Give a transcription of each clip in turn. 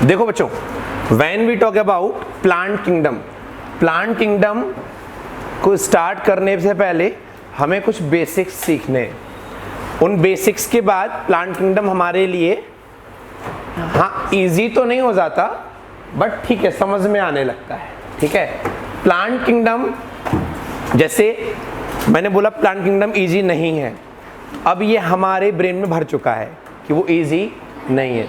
देखो बच्चों, when we talk about plant kingdom को स्टार्ट करने से पहले हमें कुछ बेसिक्स सीखने हैं। उन बेसिक्स के बाद प्लांट किंगडम हमारे लिए हाँ इजी तो नहीं हो जाता, बट ठीक है, समझ में आने लगता है। ठीक है, प्लांट किंगडम, जैसे मैंने बोला प्लांट किंगडम इजी नहीं है, अब ये हमारे ब्रेन में भर चुका है कि वो इजी नहीं है,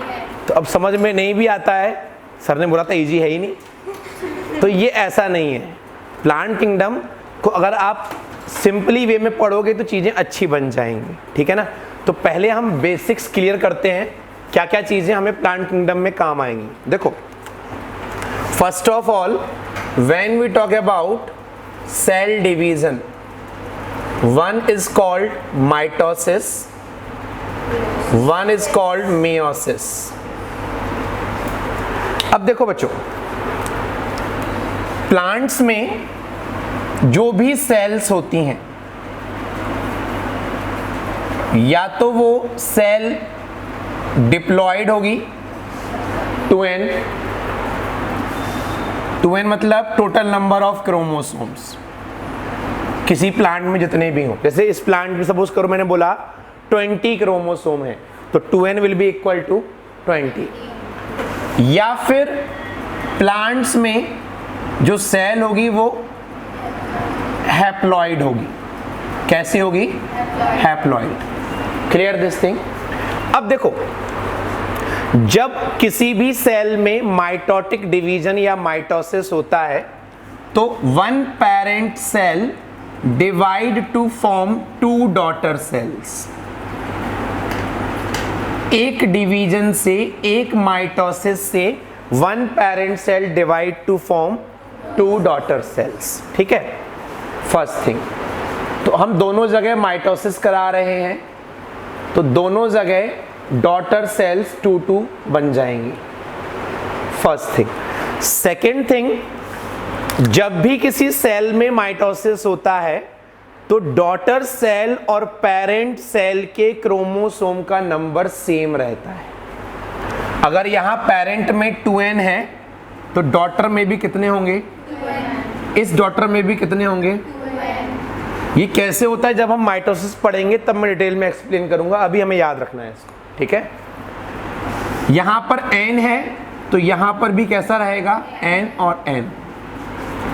तो अब समझ में नहीं भी आता है। सर ने बोला था इजी है ही नहीं, तो ये ऐसा नहीं है। प्लांट किंगडम को अगर आप सिंपली वे में पढ़ोगे तो चीज़ें अच्छी बन जाएंगी। ठीक है ना, तो पहले हम बेसिक्स क्लियर करते हैं, क्या क्या चीज़ें हमें प्लांट किंगडम में काम आएंगी। देखो, first of all, when we talk about cell division, one is called mitosis, one is called meiosis. अब देखो बच्चों, प्लांट्स में जो भी सेल्स होती हैं, या तो वो सेल डिप्लॉयड होगी, 2n मतलब टोटल नंबर ऑफ क्रोमोसोम्स, किसी प्लांट में जितने भी हो। जैसे इस प्लांट में सपोज करो मैंने बोला 20 क्रोमोसोम है, तो 2n will be equal to 20। या फिर प्लांट्स में जो सेल होगी वो हैप्लॉइड होगी। कैसी होगी? हैप्लॉइड। Clear this thing. अब देखो, जब किसी भी सेल में माइटोटिक डिवीजन या माइटोसिस होता है तो one parent cell divide to form 2 daughter cells. एक डिवीजन से, एक माइटोसिस से one parent cell divide to form 2 daughter cells. ठीक है, फर्स्ट थिंग। तो हम दोनों जगह माइटोसिस करा रहे हैं, तो दोनों जगह डॉटर सेल्स 2 बन जाएंगी। First thing. सेकेंड थिंग, जब भी किसी सेल में माइटोसिस होता है तो डॉटर सेल और पेरेंट सेल के क्रोमोसोम का नंबर सेम रहता है। अगर यहां पेरेंट में 2n है तो डॉटर में भी कितने होंगे? 2n। इस डॉटर में भी कितने होंगे? 2n। ये कैसे होता है जब हम माइटोसिस पढ़ेंगे तब मैं डिटेल में एक्सप्लेन करूंगा, अभी हमें याद रखना है इसको। ठीक है, यहां पर n है तो यहां पर भी कैसा रहेगा? n और n।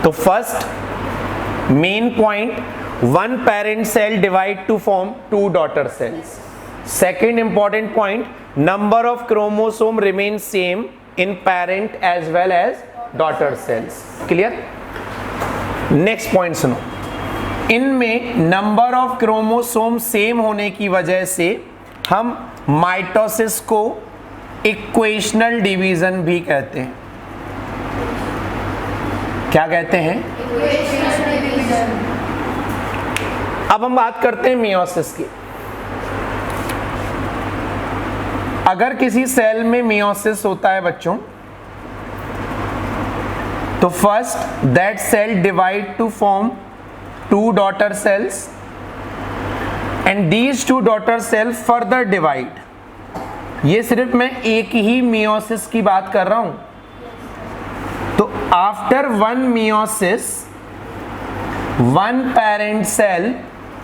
तो first main point, one parent cell divide to form 2 daughter cells. Second important point, number of chromosome remain same in parent as well as daughter cells. Clear? Next point सुनो, इनमें number of chromosome same होने की वजह से हम mitosis को equational division भी कहते हैं। क्या कहते हैं? Equational division. अब हम बात करते हैं मेयोसिस की। अगर किसी सेल में मेयोसिस होता है बच्चों, तो first that cell divide to form 2 daughter cells and these 2 daughter cells further divide. ये सिर्फ मैं एक ही मेयोसिस की बात कर रहा हूं। तो after one meiosis, one parent cell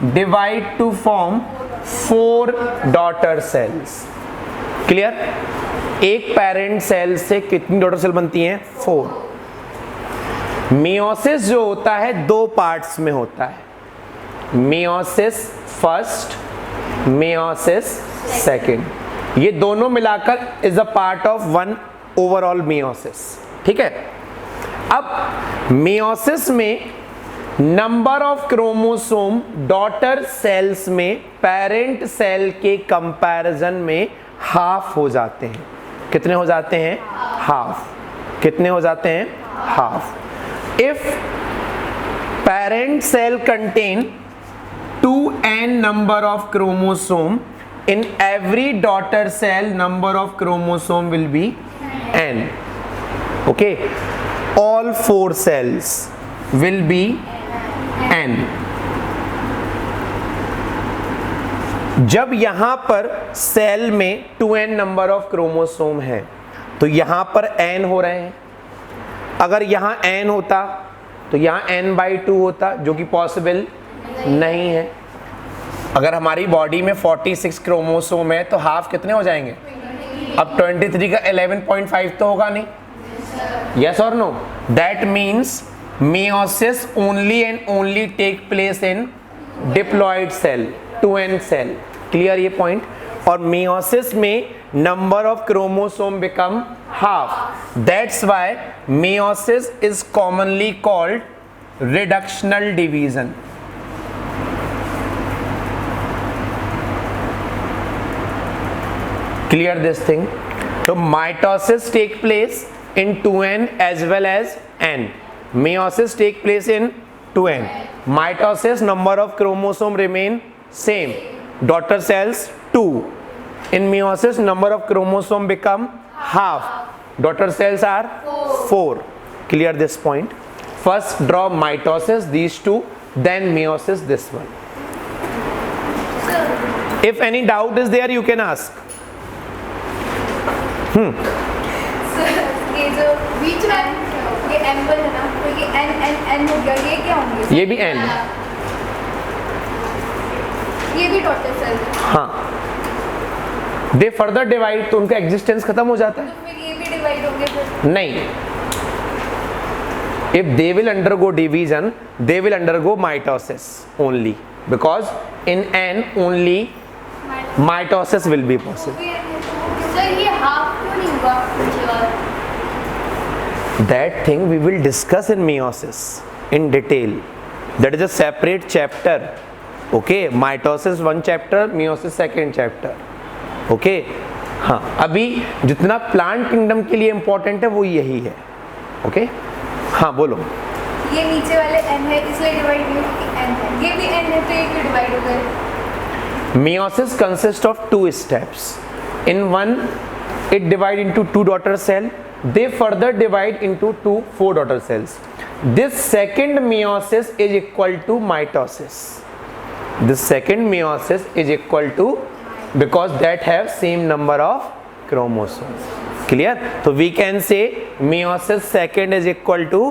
divide to form 4 daughter cells. Clear? एक पेरेंट सेल से कितनी डॉटर सेल बनती हैं? 4। मेयोसिस जो होता है 2 पार्ट्स में होता है, मेयोसिस फर्स्ट, मेयोसिस सेकेंड। ये दोनों मिलाकर is a part of one overall meiosis. ठीक है, अब मेयोसिस में number of chromosome daughter cells में पेरेंट सेल के कंपैरिजन में हाफ हो जाते हैं। कितने हो जाते हैं? हाफ। कितने हो जाते हैं? Half. If parent cell contain 2n number of chromosome, in every daughter cell number of chromosome will be n. Okay, all 4 cells will be n. जब यहां पर सेल में 2n नंबर ऑफ क्रोमोसोम है तो यहां पर n हो रहे हैं। अगर यहां n होता तो यहां n/2 होता, जो कि पॉसिबल नहीं है। अगर हमारी बॉडी में 46 क्रोमोसोम है तो हाफ कितने हो जाएंगे? अब 23 का 11.5 तो होगा नहीं, यस और no? That means meiosis only and only take place in diploid cell, 2n cell. Clear ये पॉइंट? और meiosis में number of chromosome become half. That's why meiosis is commonly called reductional division. Clear this thing? So mitosis take place in 2n as well as n. Meiosis take place in 2n. Mitosis number of chromosome remain same. Daughter cells 2. In meiosis number of chromosome become half. Daughter cells are 4. Clear this point? First draw mitosis, these two, then meiosis, this one. If any doubt is there, you can ask. ये जो बीच में ये M1 है ना, तो ये N हो गया, ये क्या होंगे? ये भी N, ये भी डॉटर सेल है। हाँ, दे फर्दर डिवाइड, तो उनका एग्जिस्टेंस खत्म हो जाता है। तो फिर ये भी डिवाइड होंगे फिर? नहीं, if they will undergo division, they will undergo mitosis only, because in N only mitosis will be possible. Sir ये हाफ क्यों नहीं हुआ? That thing we will discuss in meiosis in detail. That is a separate chapter. Okay, mitosis one chapter, meiosis second chapter. Okay, हाँ, अभी जितना plant kingdom के लिए important है वो यही है। ओके, हाँ बोलो। ये नीचे वाले n है इसलिए डिवाइड नहीं होगी, n है, ये भी n है तो ये क्यों डिवाइड हो गए? Meiosis consists of 2 steps. In one, it divide into 2 daughter cell. They further divide into 4 daughter cells. This second meiosis is equal to mitosis. This second meiosis is equal to, because that have same number of chromosomes. Clear? So we can say meiosis second is equal to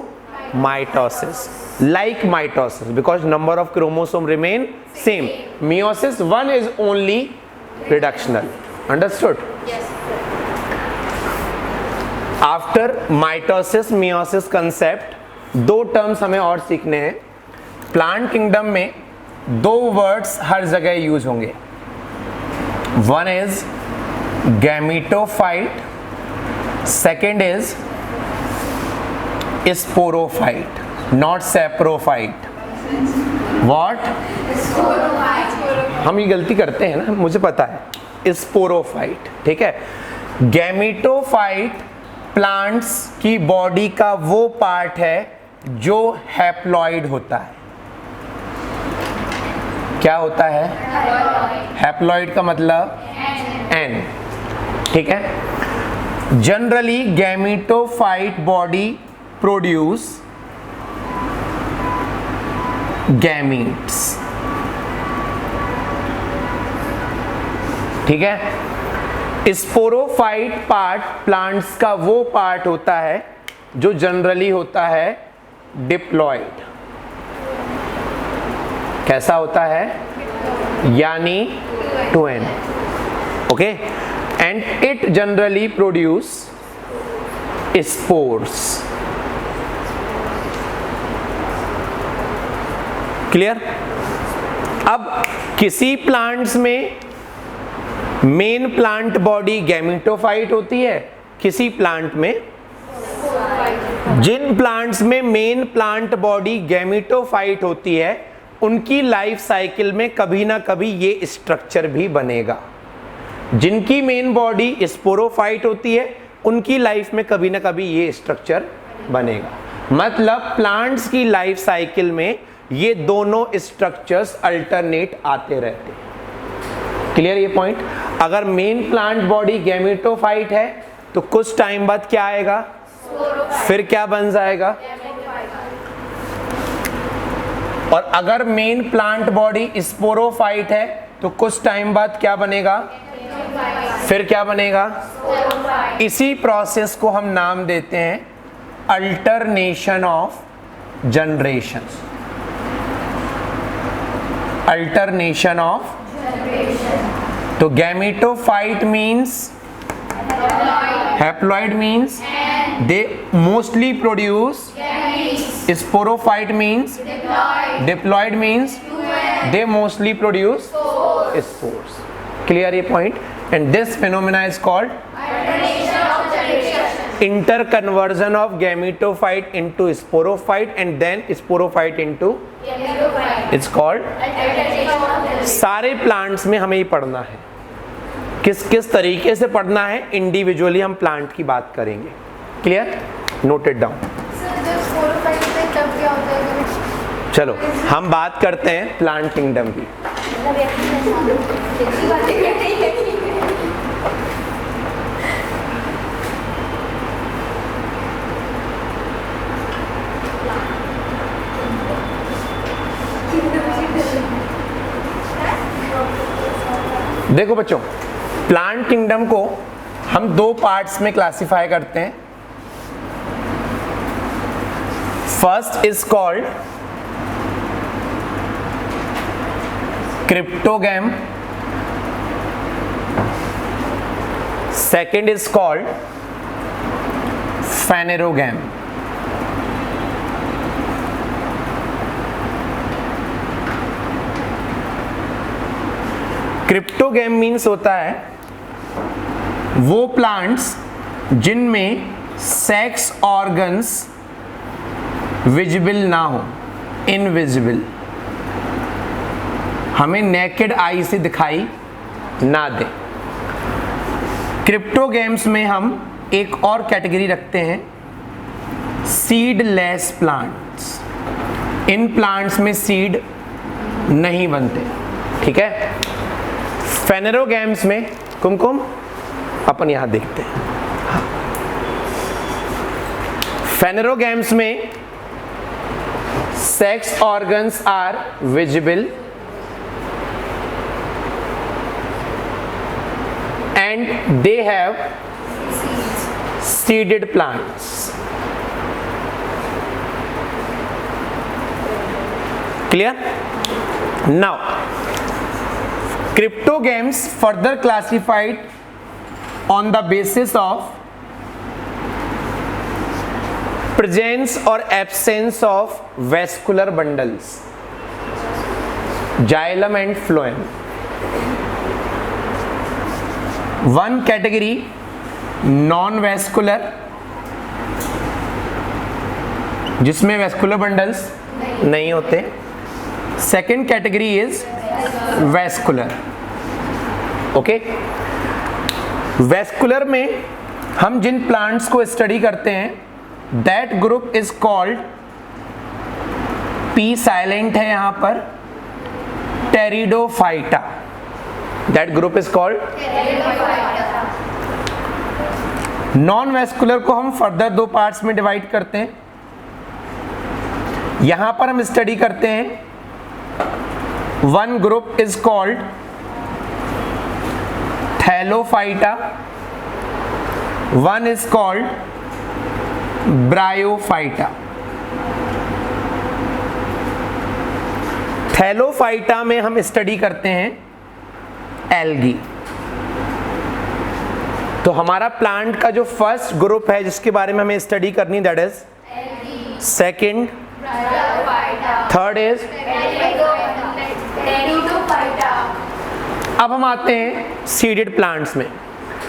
mitosis. Like mitosis, because number of chromosome remain same. Meiosis 1 is only reductional. Understood? Yes. After mitosis meiosis concept 2 terms हमें और सीखने हैं। Plant kingdom में 2 words हर जगह use होंगे। One is gametophyte, second is sporophyte, not saprophyte. What? हम ये गलती करते हैं ना, मुझे पता है। स्पोरोफाइट, ठीक है। गैमीटोफाइट प्लांट्स की बॉडी का वो पार्ट है जो हैप्लॉइड होता है। क्या होता है? हैप्लॉइड का मतलब N, ठीक है। Generally gametophyte body produce gametes, ठीक है। स्पोरोफाइट पार्ट प्लांट्स का वो पार्ट होता है जो जनरली होता है डिप्लॉइड। कैसा होता है? यानी 2n। Okay, and it generally produce spores. Clear? अब किसी प्लांट्स में मेन प्लांट बॉडी गैमीटोफाइट होती है, किसी प्लांट में, जिन प्लांट्स में मेन प्लांट बॉडी गैमीटोफाइट होती है उनकी लाइफ साइकिल में कभी ना कभी ये स्ट्रक्चर भी बनेगा। जिनकी मेन बॉडी स्पोरोफाइट होती है उनकी लाइफ में कभी ना कभी ये स्ट्रक्चर बनेगा। मतलब प्लांट्स की लाइफ साइकिल में ये दोनों स्ट्रक्चर्स अल्टरनेट आते रहते हैं। क्लियर ये पॉइंट? अगर मेन प्लांट बॉडी गैमेटोफाइट है तो कुछ टाइम बाद क्या आएगा? फिर क्या बन जाएगा? और अगर मेन प्लांट बॉडी स्पोरोफाइट है तो कुछ टाइम बाद क्या बनेगा? फिर क्या बनेगा? इसी प्रोसेस को हम नाम देते हैं alternation of generation. Alternation of, तो gametophyte means, haploid means they mostly produce, sporophyte means, diploid means they mostly produce spores. Clear ये point? And this phenomena is called interconversion of gametophyte into sporophyte and then sporophyte into, it's called। सारे plants में हमें ये पढ़ना है, किस किस तरीके से पढ़ना है, इंडिविजुअली हम प्लांट की बात करेंगे। क्लियर? Noted down. चलो हम बात करते हैं प्लांट किंगडम की। देखो बच्चों, प्लांट किंगडम को हम दो पार्ट्स में क्लासिफाई करते हैं। First is called cryptogam, second is called phanerogam. Cryptogam means होता है वो प्लांट्स जिनमें सेक्स ऑर्गन्स विजिबल ना हो, इनविजिबल, हमें नेकेड आई से दिखाई ना दे। क्रिप्टोगैम्स में हम एक और कैटेगरी रखते हैं, सीडलेस प्लांट्स। इन प्लांट्स में सीड नहीं बनते, ठीक है। फेनेरोगैम्स में, कुमकुम अपन यहां देखते हैं, फेनेरोगैम्स में sex organs are visible and they have seeded plants. Clear? Now, cryptogams further classified on the basis of presence or absence of vascular bundles, xylem and phloem. One category non-vascular, जिसमें vascular bundles नहीं होते। Second category is vascular. Okay, vascular में हम जिन plants को study करते हैं, that group is called, P silent है यहां पर, pteridophyta. That group is called non vascular को हम फर्दर दो पार्ट्स में डिवाइड करते हैं। यहां पर हम स्टडी करते हैं, one group is called Thallophyta, one is called bryophyta. Thallophyta में हम स्टडी करते हैं एल्गी। तो हमारा प्लांट का जो फर्स्ट ग्रुप है जिसके बारे में हमें स्टडी करनी, that is second, third is, अब हम आते हैं सीडेड प्लांट्स में।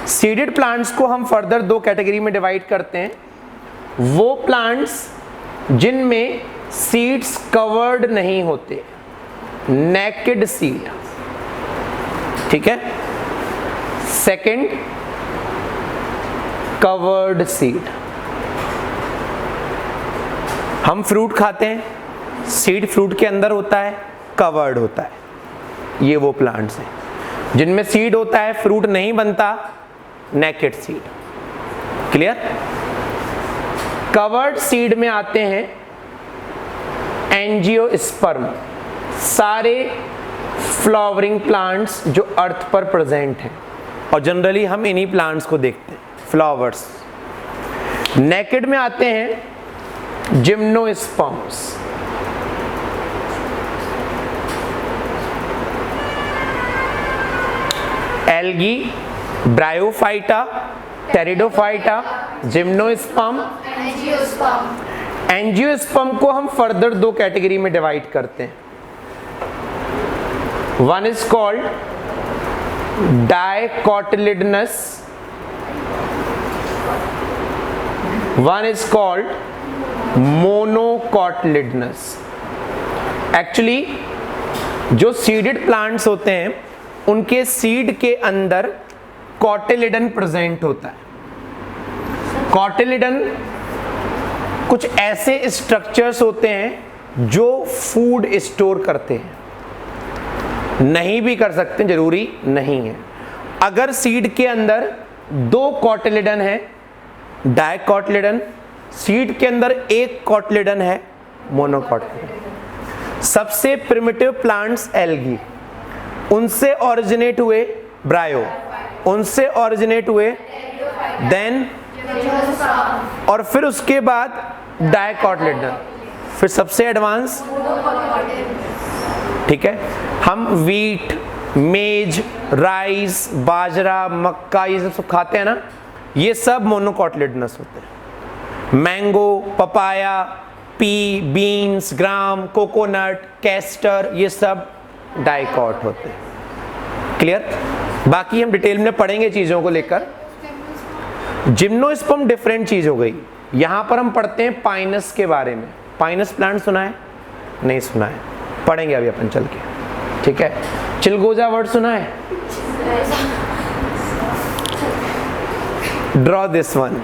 सीडेड प्लांट्स को हम फर्दर दो कैटेगरी में डिवाइड करते हैं, वो प्लांट्स जिनमें सीड्स कवर्ड नहीं होते, नेकेड सीड, ठीक है। Second, covered seed. हम फ्रूट खाते हैं, सीड फ्रूट के अंदर होता है, कवर्ड होता है। ये वो प्लांट्स हैं जिनमें सीड होता है, फ्रूट नहीं बनता, naked seed. Clear? Covered seed में आते हैं एंजियोस्पर्म, सारे फ्लावरिंग प्लांट्स जो अर्थ पर प्रेजेंट हैं, और जनरली हम इन्हीं प्लांट्स को देखते हैं। फ्लावर्स। नेकेड में आते हैं gymnosperms. Algae, bryophyta, pteridophyta, gymnosperm, angiosperm को हम फर्दर दो कैटेगरी में डिवाइड करते हैं। One is called dicotyledonous, one is called monocotyledonous. Actually जो सीडेड प्लांट्स होते हैं उनके सीड के अंदर कोटिलिडन प्रेजेंट होता है। कोटिलिडन कुछ ऐसे स्ट्रक्चर्स होते हैं जो फूड स्टोर करते हैं, नहीं भी कर सकते, जरूरी नहीं है। अगर सीड के अंदर दो कोटिलिडन है, डाइकोटिलिडन, सीड के अंदर एक कोटिलिडन है, मोनोकोटिलिडन। सबसे प्रिमिटिव प्लांट्स एल्गी, उनसे ओरिजिनेट हुए ब्रायो, उनसे ओरिजिनेट हुए देन, और फिर उसके बाद डाइकोटिलिडन, फिर सबसे एडवांस, ठीक है। हम वीट, मेज, राइस, बाजरा, मक्का ये सब खाते हैं ना, ये सब मोनोकोटिलिडनस होते हैं। मैंगो, पपाया, पी, बीन्स, ग्राम, कोकोनट, कैस्टर, ये सब डाइकोट होते हैं। क्लियर? बाकी हम डिटेल में पढ़ेंगे चीज़ों को लेकर। जिम्नोस्पर्म डिफरेंट चीज़ हो गई। यहाँ पर हम पढ़ते हैं पाइनस के बारे में। पाइनस प्लांट सुना है? नहीं सुना है, पढ़ेंगे अभी अपन चल के, ठीक है। चिलगोजा वर्ड सुना है? Draw this one.